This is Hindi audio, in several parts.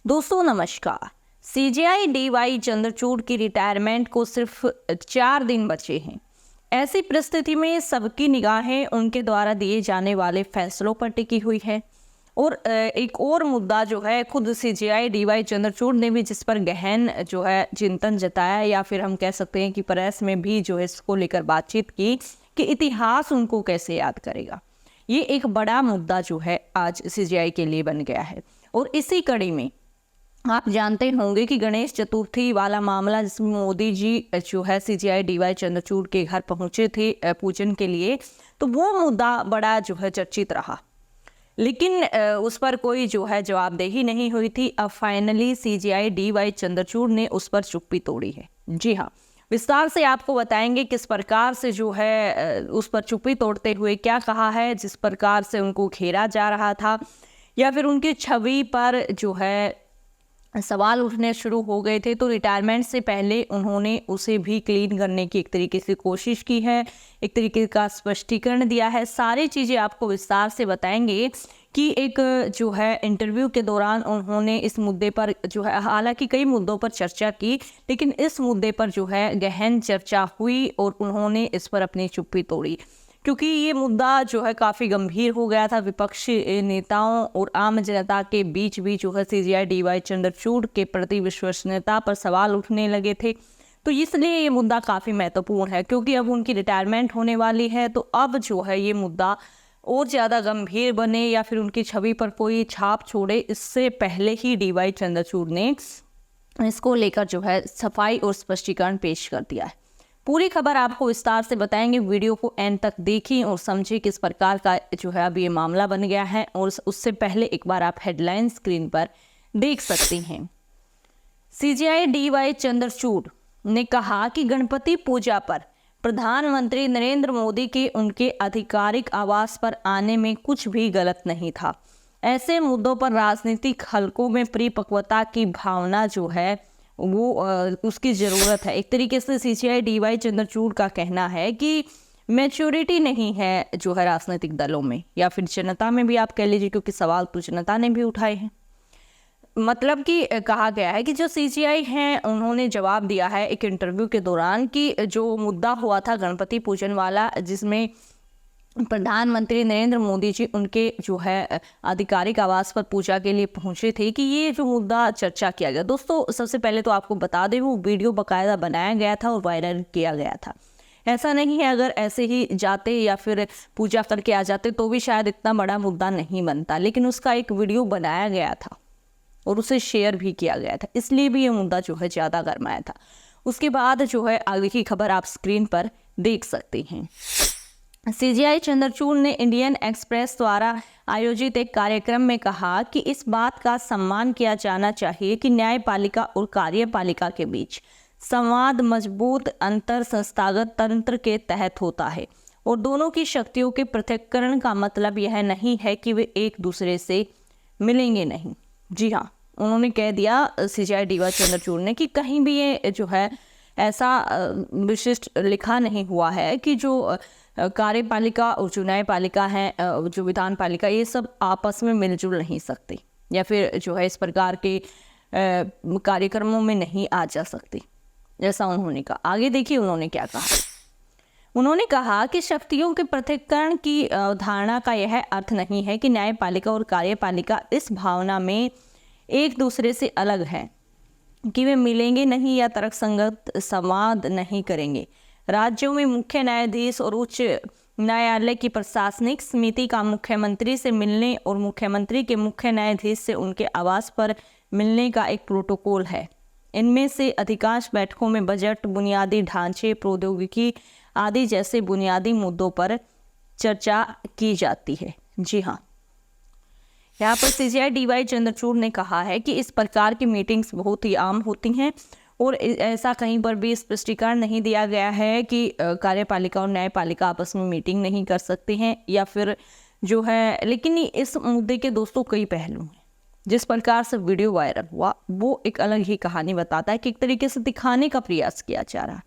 दोस्तों नमस्कार। सीजेआई डीवाई चंद्रचूड़ की रिटायरमेंट को सिर्फ 4 दिन बचे हैं। ऐसी परिस्थिति में सबकी निगाहें उनके द्वारा दिए जाने वाले फैसलों पर टिकी हुई है। और एक और मुद्दा जो है, खुद सीजेआई डीवाई चंद्रचूड़ ने भी जिस पर गहन जो है चिंतन जताया, या फिर हम कह सकते हैं कि प्रेस में भी जो है इसको लेकर बातचीत की कि इतिहास उनको कैसे याद करेगा। ये एक बड़ा मुद्दा जो है आज सीजेआई के लिए बन गया है। और इसी कड़ी में आप जानते होंगे कि गणेश चतुर्थी वाला मामला, जिसमें मोदी जी जो है सीजेआई डीवाई चंद्रचूड़ के घर पहुंचे थे पूजन के लिए, तो वो मुद्दा बड़ा जो है चर्चित रहा, लेकिन उस पर कोई जो है जवाबदेही नहीं हुई थी। अब फाइनली सीजेआई डीवाई चंद्रचूड़ ने उस पर चुप्पी तोड़ी है। जी हाँ, विस्तार से आपको बताएंगे किस प्रकार से जो है उस पर चुप्पी तोड़ते हुए क्या कहा है। जिस प्रकार से उनको घेरा जा रहा था या फिर उनकी छवि पर जो है सवाल उठने शुरू हो गए थे, तो रिटायरमेंट से पहले उन्होंने उसे भी क्लीन करने की एक तरीके से कोशिश की है, एक तरीके का स्पष्टीकरण दिया है। सारी चीज़ें आपको विस्तार से बताएंगे कि एक जो है इंटरव्यू के दौरान उन्होंने इस मुद्दे पर जो है, हालांकि कई मुद्दों पर चर्चा की, लेकिन इस मुद्दे पर जो है गहन चर्चा हुई और उन्होंने इस पर अपनी चुप्पी तोड़ी, क्योंकि ये मुद्दा जो है काफ़ी गंभीर हो गया था। विपक्षी नेताओं और आम जनता के बीच भी जो है सीजेआई डीवाई चंद्रचूड़ के प्रति विश्वसनीयता पर सवाल उठने लगे थे। तो इसलिए ये मुद्दा काफ़ी महत्वपूर्ण है, क्योंकि अब उनकी रिटायरमेंट होने वाली है। तो अब जो है ये मुद्दा और ज़्यादा गंभीर बने या फिर उनकी छवि पर कोई छाप छोड़े, इससे पहले ही डीवाई चंद्रचूड़ ने इसको लेकर जो है सफाई और स्पष्टीकरण पेश कर दिया है। पूरी खबर आपको विस्तार से बताएंगे, वीडियो को एंड तक देखें और समझें किस प्रकार का जो है अब ये मामला बन गया है। और उससे पहले एक बार आप हेडलाइन स्क्रीन पर देख सकते हैं। सीजेआई डीवाई चंद्रचूड़ ने कहा कि गणपति पूजा पर प्रधानमंत्री नरेंद्र मोदी के उनके आधिकारिक आवास पर आने में कुछ भी गलत नहीं था। ऐसे मुद्दों पर राजनीतिक हलकों में परिपक्वता की भावना जो है वो उसकी ज़रूरत है। एक तरीके से सीजेआई डीवाई चंद्रचूड़ का कहना है कि मैच्योरिटी नहीं है जो है राजनीतिक दलों में, या फिर जनता में भी आप कह लीजिए, क्योंकि सवाल तो जनता ने भी उठाए हैं। मतलब कि कहा गया है कि जो सीजेआई हैं उन्होंने जवाब दिया है एक इंटरव्यू के दौरान कि जो मुद्दा हुआ था गणपति पूजन वाला, जिसमें प्रधानमंत्री नरेंद्र मोदी जी उनके जो है आधिकारिक आवास पर पूजा के लिए पहुंचे थे, कि ये जो मुद्दा चर्चा किया गया। दोस्तों सबसे पहले तो आपको बता दें, वो वीडियो बाकायदा बनाया गया था और वायरल किया गया था। ऐसा नहीं है अगर ऐसे ही जाते या फिर पूजा करके आ जाते तो भी शायद इतना बड़ा मुद्दा नहीं बनता, लेकिन उसका एक वीडियो बनाया गया था और उसे शेयर भी किया गया था, इसलिए भी ये मुद्दा जो है ज़्यादा गरमाया था। उसके बाद जो है आगे की खबर आप स्क्रीन पर देख सकते हैं। सीजेआई चंद्रचूड़ ने इंडियन एक्सप्रेस द्वारा आयोजित एक कार्यक्रम में कहा कि इस बात का सम्मान किया जाना चाहिए कि न्यायपालिका और कार्यपालिका के बीच संवाद मजबूत अंतर संस्थागत तंत्र के तहत होता है और दोनों की शक्तियों के पृथक्करण का मतलब यह नहीं है कि वे एक दूसरे से मिलेंगे नहीं। जी हाँ, उन्होंने कह दिया सीजेआई डीवाई चंद्रचूड़ ने कि कहीं भी ये जो है ऐसा विशिष्ट लिखा नहीं हुआ है कि जो कार्यपालिका और जो न्यायपालिका है, जो विधान पालिका, ये सब आपस में मिलजुल नहीं सकते या फिर जो है इस प्रकार के कार्यक्रमों में नहीं आ जा सकती, जैसा उन्होंने कहा। आगे देखिए उन्होंने क्या कहा। उन्होंने कहा कि शक्तियों के पृथक्करण की धारणा का यह अर्थ नहीं है कि न्यायपालिका और कार्यपालिका इस भावना में एक दूसरे से अलग हैं कि वे मिलेंगे नहीं या तर्कसंगत संवाद नहीं करेंगे। राज्यों में मुख्य न्यायाधीश और उच्च न्यायालय की प्रशासनिक समिति का मुख्यमंत्री से मिलने और मुख्यमंत्री के मुख्य न्यायाधीश से उनके आवास पर मिलने का एक प्रोटोकॉल है। इनमें से अधिकांश बैठकों में बजट, बुनियादी ढांचे, प्रौद्योगिकी आदि जैसे बुनियादी मुद्दों पर चर्चा की जाती है। जी हाँ, यहाँ पर सीजेआई डीवाई चंद्रचूड़ ने कहा है कि इस प्रकार की मीटिंग्स बहुत ही आम होती हैं और ऐसा कहीं पर भी स्पष्टीकरण नहीं दिया गया है कि कार्यपालिका और न्यायपालिका आपस में मीटिंग नहीं कर सकते हैं या फिर जो है। लेकिन इस मुद्दे के दोस्तों कई पहलू हैं। जिस प्रकार से वीडियो वायरल हुआ वो एक अलग ही कहानी बताता है कि एक तरीके से दिखाने का प्रयास किया जा रहा है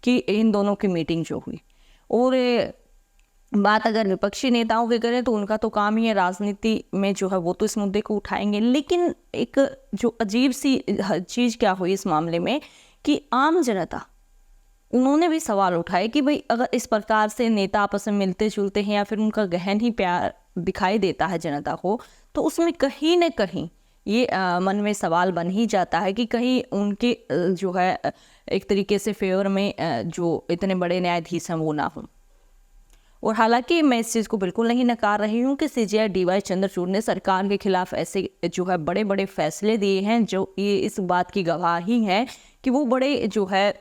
कि इन दोनों की मीटिंग जो हुई, और बात अगर विपक्षी नेताओं की करें तो उनका तो काम ही है राजनीति में जो है वो तो इस मुद्दे को उठाएंगे, लेकिन एक जो अजीब सी चीज़ क्या हुई इस मामले में कि आम जनता, उन्होंने भी सवाल उठाए कि भाई अगर इस प्रकार से नेता आपस में मिलते जुलते हैं या फिर उनका गहन ही प्यार दिखाई देता है जनता को, तो उसमें कहीं न कहीं ये मन में सवाल बन ही जाता है कि कहीं उनके जो है एक तरीके से फेवर में जो इतने बड़े न्यायाधीश हैं वो ना हों। और हालांकि मैं इस चीज़ को बिल्कुल नहीं नकार रही हूँ कि सीजेआई डीवाई चंद्रचूड़ ने सरकार के खिलाफ ऐसे जो है बड़े बड़े फैसले दिए हैं जो ये इस बात की गवाही है कि वो बड़े जो है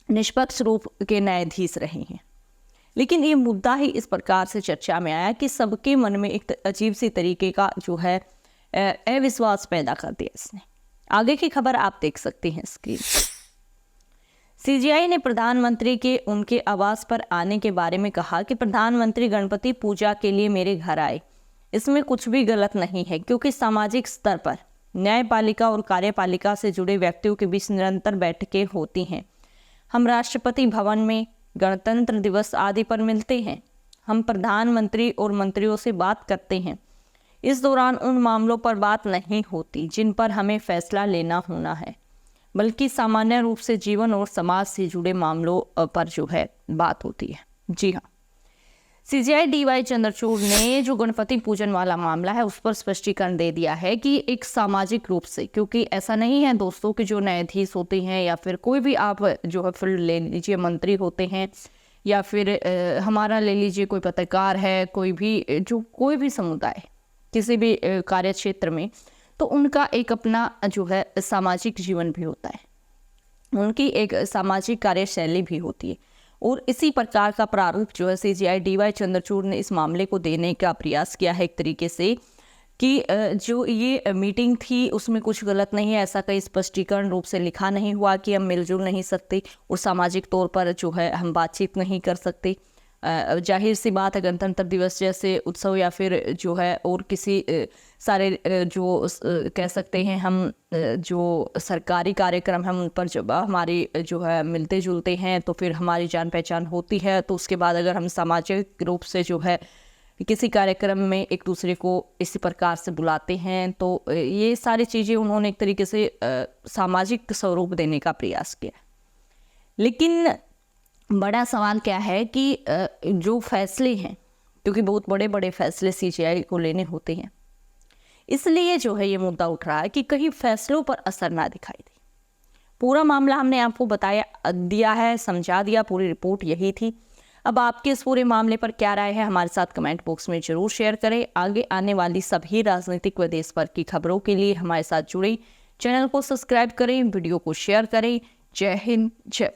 निष्पक्ष रूप के न्यायाधीश रहे हैं। लेकिन ये मुद्दा ही इस प्रकार से चर्चा में आया कि सबके मन में एक अजीब सी तरीके का जो है अविश्वास पैदा कर दिया इसने। आगे की खबर आप देख सकते हैं स्क्रीन। सीजेआई ने प्रधानमंत्री के उनके आवास पर आने के बारे में कहा कि प्रधानमंत्री गणपति पूजा के लिए मेरे घर आए, इसमें कुछ भी गलत नहीं है, क्योंकि सामाजिक स्तर पर न्यायपालिका और कार्यपालिका से जुड़े व्यक्तियों के बीच निरंतर बैठकें होती हैं। हम राष्ट्रपति भवन में, गणतंत्र दिवस आदि पर मिलते हैं। हम प्रधानमंत्री और मंत्रियों से बात करते हैं। इस दौरान उन मामलों पर बात नहीं होती जिन पर हमें फैसला लेना होना है, बल्कि सामान्य रूप से जीवन और समाज से जुड़े मामलों पर जो है बात होती है। जी हाँ, सीजेआई डीवाई चंद्रचूड़ ने जो गणपति पूजन वाला मामला है उस पर स्पष्टीकरण दे दिया है कि एक सामाजिक रूप से, क्योंकि ऐसा नहीं है दोस्तों कि जो न्यायाधीश होते हैं या फिर कोई भी आप जो है फील्ड ले लीजिए, मंत्री होते हैं या फिर हमारा ले लीजिए कोई पत्रकार है, कोई भी जो कोई भी समुदाय किसी भी कार्य क्षेत्र में, तो उनका एक अपना जो है सामाजिक जीवन भी होता है, उनकी एक सामाजिक कार्यशैली भी होती है। और इसी प्रकार का प्रारूप जो है सीजेआई डीवाई चंद्रचूड़ ने इस मामले को देने का प्रयास किया है एक तरीके से कि जो ये मीटिंग थी उसमें कुछ गलत नहीं है, ऐसा कहीं स्पष्टीकरण रूप से लिखा नहीं हुआ कि हम मिलजुल नहीं सकते और सामाजिक तौर पर जो है हम बातचीत नहीं कर सकते। जाहिर सी बात है, गणतंत्र दिवस जैसे उत्सव या फिर जो है और किसी सारे जो कह सकते हैं हम जो सरकारी कार्यक्रम हैं उन पर जब हमारी जो है मिलते जुलते हैं तो फिर हमारी जान पहचान होती है, तो उसके बाद अगर हम सामाजिक रूप से जो है किसी कार्यक्रम में एक दूसरे को इसी प्रकार से बुलाते हैं, तो ये सारी चीज़ें उन्होंने एक तरीके से सामाजिक स्वरूप देने का प्रयास किया। लेकिन बड़ा सवाल क्या है कि जो फैसले हैं, क्योंकि बहुत बड़े बड़े फैसले सीजेआई को लेने होते हैं, इसलिए जो है ये मुद्दा उठ रहा है कि कहीं फैसलों पर असर ना दिखाई दे। पूरा मामला हमने आपको बताया दिया है, समझा दिया, पूरी रिपोर्ट यही थी। अब आपके इस पूरे मामले पर क्या राय है हमारे साथ कमेंट बॉक्स में जरूर शेयर करें। आगे आने वाली सभी राजनीतिक व देश भर की खबरों के लिए हमारे साथ जुड़े चैनल को सब्सक्राइब करें, वीडियो को शेयर करें। जय हिंद, जय